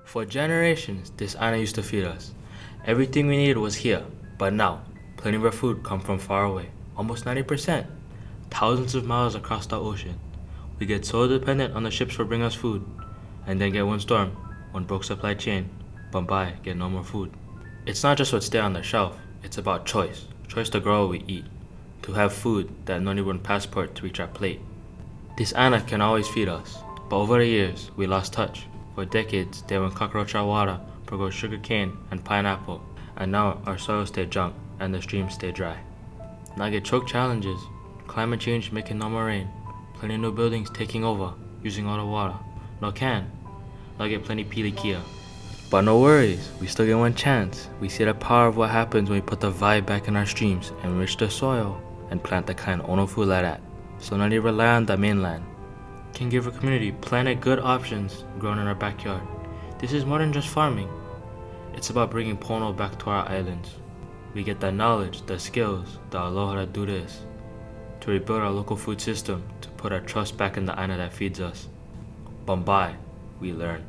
For generations, this ʻāina used to feed us. Everything we needed was here, but now, plenty of our food come from far away, almost 90%, thousands of miles across the ocean. We get so dependent on the ships for bringing us food, and then get one storm, one broke supply chain, Bombay get no more food. It's not just what stays on the shelf, it's about choice to grow what we eat, to have food that no need one passport to reach our plate. This ʻāina can always feed us, but over the years, we lost touch. For decades, they went cockroach our water for grow sugar cane and pineapple, and now our soil stay junk and the streams stay dry. Now get choke challenges, climate change making no more rain, plenty of new buildings taking over, using all the water. No can, now get plenty pilikia. But no worries, we still get one chance. We see the power of what happens when we put the vibe back in our streams, enrich the soil, and plant the kind ono food like that. So not even rely on the mainland. Can give our community plenty of good options grown in our backyard. This is more than just farming. It's about bringing pono back to our islands. We get the knowledge, the skills, the aloha to do this. To rebuild our local food system, to put our trust back in the ʻāina that feeds us. Bombay, we learn.